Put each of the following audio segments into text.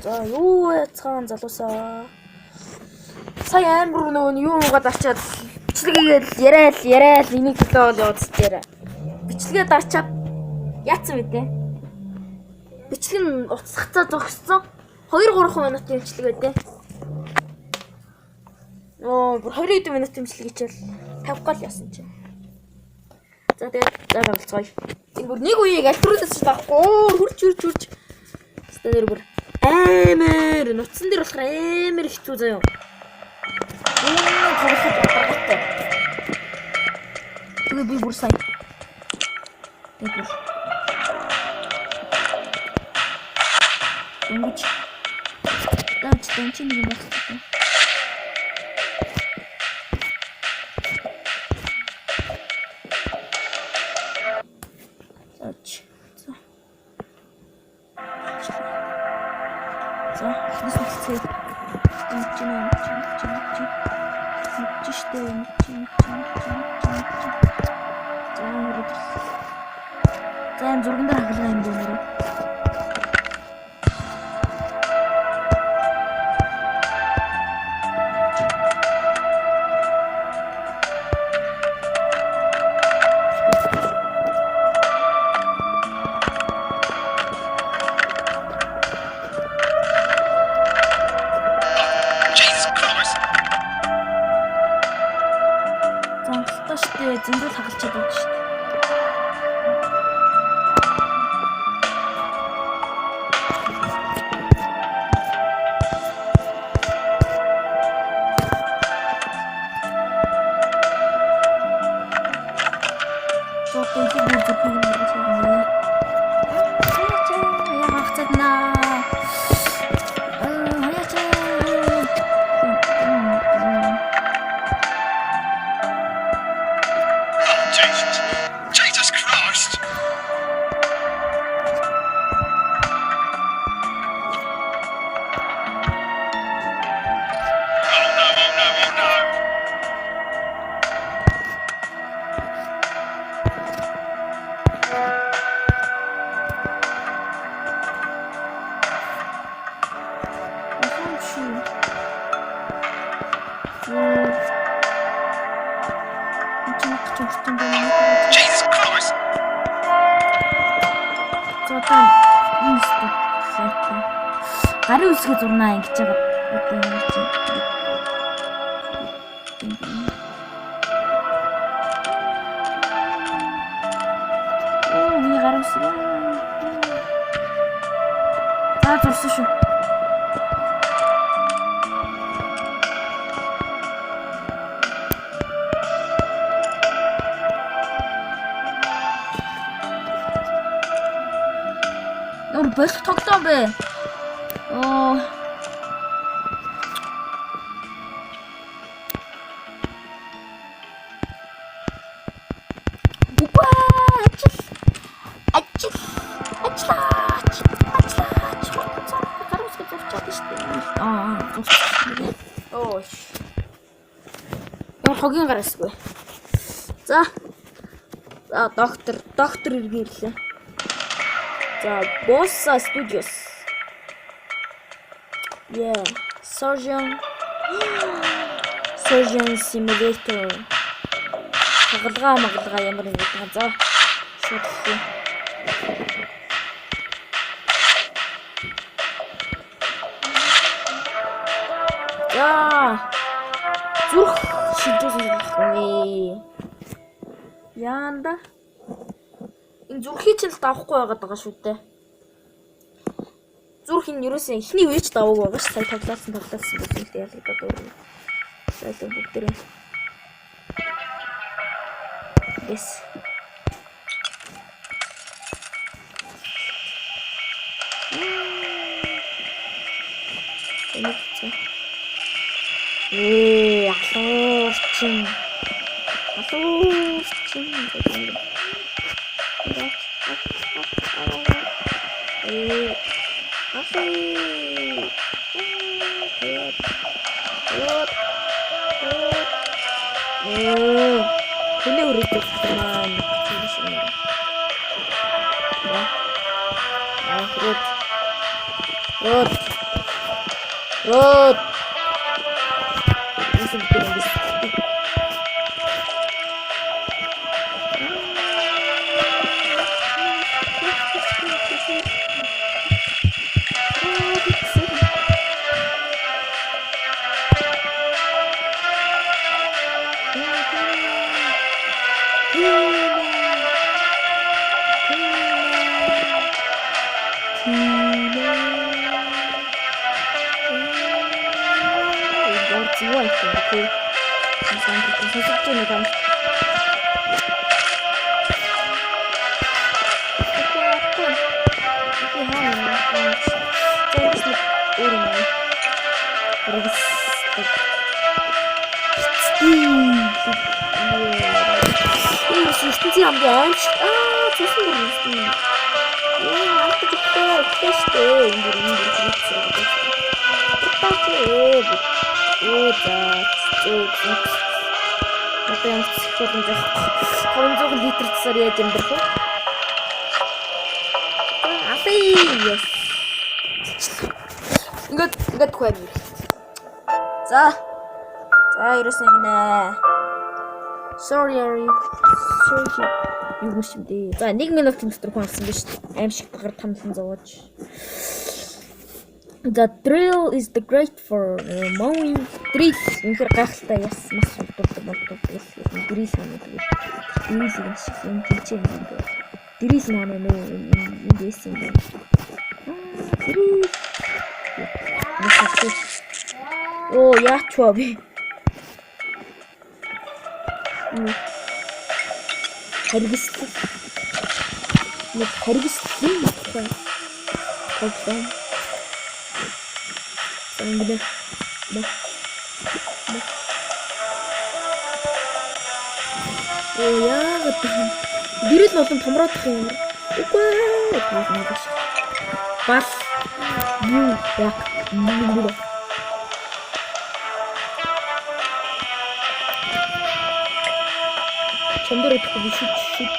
За юу яцхан залуусаа. Сая амар нөгөө юу угаад арчаад бичлэгээгээл яриад энийг төлөө яваад теэр. Бичлэгээ дарчаад яатсан вэ те? Бичлэг нь уцсахцаа зогссон. 2-3 минутын бичлэгээ те. Бүр 20 минутын бичлэг хичээл 50 гол яасан чинь. За тэгээд болцгоё. Энэ бүр нэг үеийг альтруулж таахгүй. Хурж. Стадэр бүр амар нутсан дээр болохоор амар хэцүү заяа. Тоглоход батаргатай. Тэгээ би бүр сайн. Тэгээд ингэж тэнцэн нэг байна. Зам зурган дээр хаглаа юм байна. Зөндөл хагалчаад байна шүү дээ. Jesus Christ. Гарын үсгээ зурнаа ингэж байгаа. Миний гарын үсгээ. Зурсан шүү. Болох тоглоом бэ. Хогийн гараасгүй. За доктор иргэлээ. За Bossa Studios. Yeah, Surgeon Simulator. Магалгаа ямар нэг юм. За шууд хэлье. Зүрх шилжүүлэх вэ? Яанда энэ зүрхий ч л давахгүй байгаад байгаа шүү дээ. Зүрх энэ юусэн ихний үеч даваагүй байгаа ш. Сая тоглосон гэсэн дээ ялагдаад байна. Сая бүгдээ. Yes. Алуурчин. Хүнээ үргэлж маань рот Род. Isso que tem isso. 지워 있고 이렇게 이상하게 소속전에 감. 이게 하면 ጨርስ 오르네. 이거 진짜 안 돼. 아, 좋습니다. 야, 아까 그때 크래시 때 인들 그랬어. 똑같이 오자, 진짜. Например, психология. Хамзог литр цаар яаж юм бэ? Апи. Ингээд хөөе. За, ерөөсөн гинэ. Sorry. Юу юм бэ? За, 1 минут дотор хонсон биз дээ. Аимшиг гар тамлан зовооч. The drill is the great for mowing. Drill үнэхээр гайхалтай яс мас болдог. Drill Оо, яач вэ би? Харгислаа. Ангидэ. Яагаад гэрэл болон томроодох юм. Үгүй ээ. Бас. Яг. Чамдэр идэх биш шүү.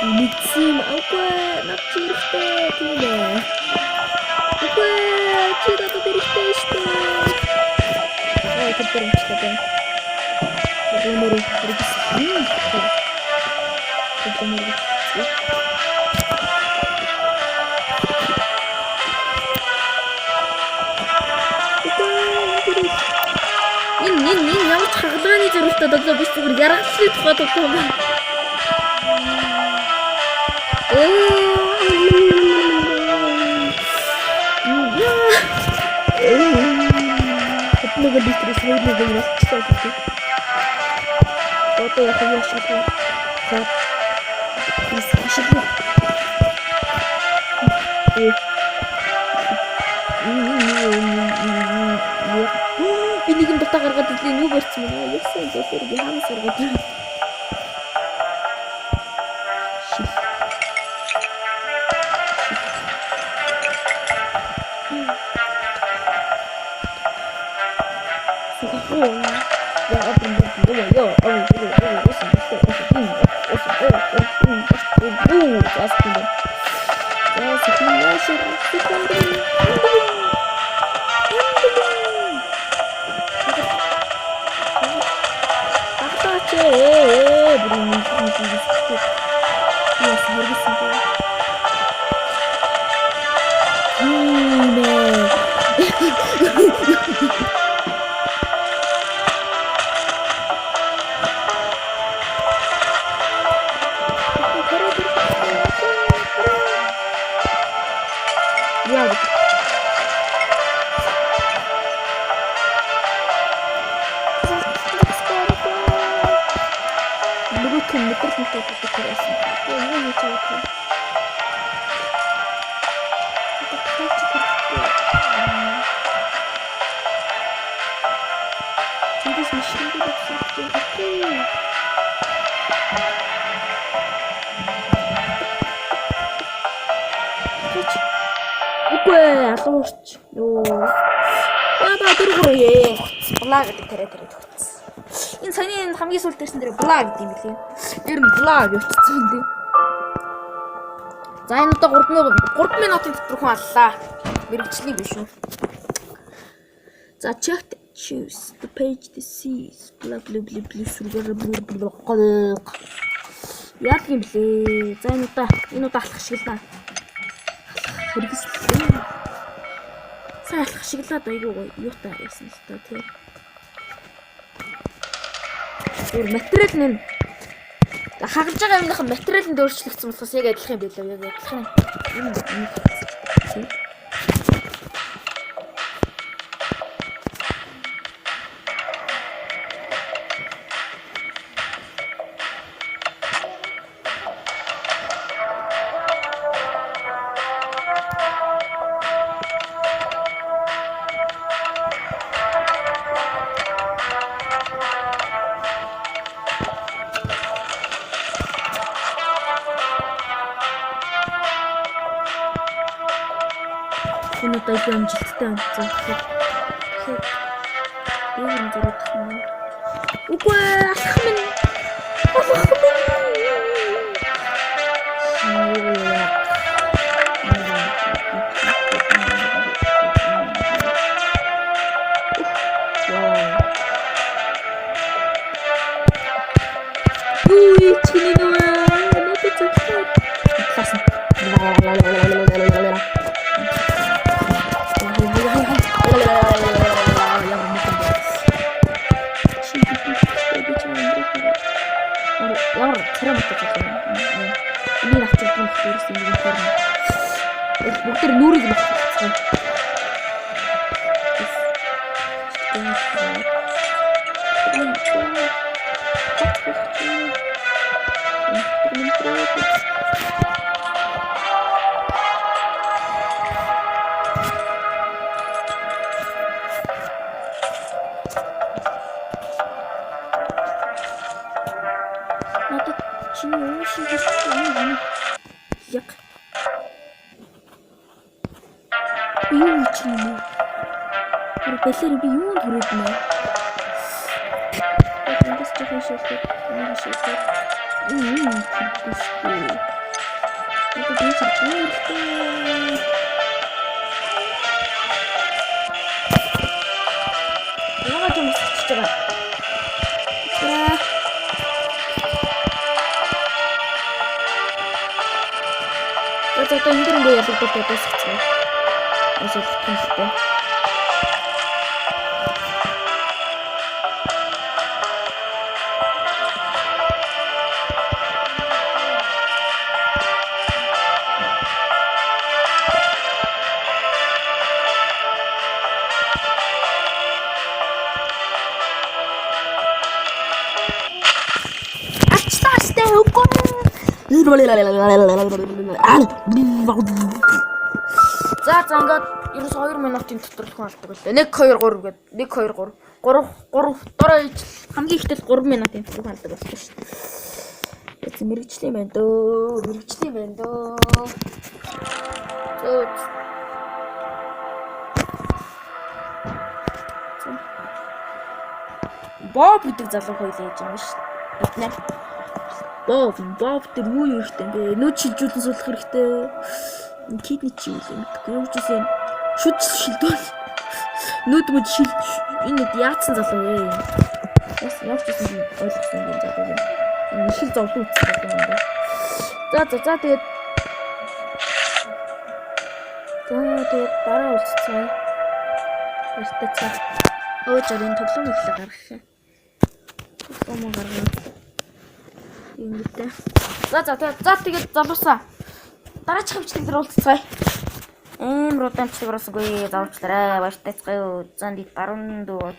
Митсим аугаа навчирхтэй тийм. Үгүй чи дата дэрхтэй штэ. Тэр юм. Гэмээр хэрэгсэн. Нин ямар ч хагалгааны зөрүүтэй доглоо биш зүгээр яргалсан тухай тоглоом байна. Много быстрее сегодня выиграть, кстати. Вот я хочу что-то. Так. Спасибо. Энийг дотоо гаргаад ирлээ юу барьсан бэ? Яасан зөөрөг хаанаас гаргаад ирв. Үгүй алуурч. Йоо. Яа дөргөрөө. Блаа гэдэг тэрэ төгсөн. Энэ саяны хамгийн сүүлд дээрсэн дээр блаа гэдэг юм билээ. Тэр нь блаа явчихсан юм дээ. За энэ удаа 3 минутын дотор хүн аллаа. Мэргэжлийн биш үү? За check choose the page to see blah blah blah blah. Яг юм блэ. За энэ удаа алах шиг л наа. Хэрэгслээ. Сайн алах шиг л аа айгуу юу та яасан л та тий. Тэр материал нь хагалж байгаа юмныхан материал нь өөрчлөгдсөн болохоос яг адилхан юм байлаа. Яг адилхан. Энэ удаа амжилттай амжсан. Ийм зэрэг юм. Үгүй алах минь. Үгүй чиний нөө надад зөвхөн класс. Ямар царам утгатай юм. Энийг авчих юм хэрэгс юм юм байна. Бүгд нүрийг багцсан. Яг юу ч юм уу. Тэр бэлэр би юунд хүрээд нэ. Эндээс жоохон шилдэг. Энэ шилдэг. Это ветер пустой. Яагаад юм сочж байгаа? За энэ дэр ингээ ялгдуулдаг тасчихсан. Асуулттай. Ачтаастай үгүй. За ингээд ерөөс 2 минутын дотор л хүн алдаг байлаа. 1 2 3 гээд 1 2 3 дөрөв иж хамгийн ихтэй 3 минутын дотор хүн алдаг болсон шүү дээ. Яц мэрэгчлийн байна дөө. Боб гэдэг залуу хоёул яаж юм шүү дээ. Боб тэр юу ихтэй ингээ нөөц шилжүүлэн суулгах хэрэгтэй. Кидний чи юу юм бэ? Юу ч юм шүд шилдвэл нүүд мөд шил энэ яатсан залуу ээ. Бас яг ч юм ойлгосон юм залуу юм. Их л зовлон үзсэн юм байна. За тэгээд дараа уулзцаа. Баяртай. Өчигдөр тоглоом ихлэ гаргах юм. Тоглоом гаргана. Ингэдэ. Тэгээд залуусаа. Дараачих хэмжлэг дээр уулзцгаая. Удаан хэмжлэг оросгүй заавчлаарай. Баяртай цай. Зан дид баруун дуу.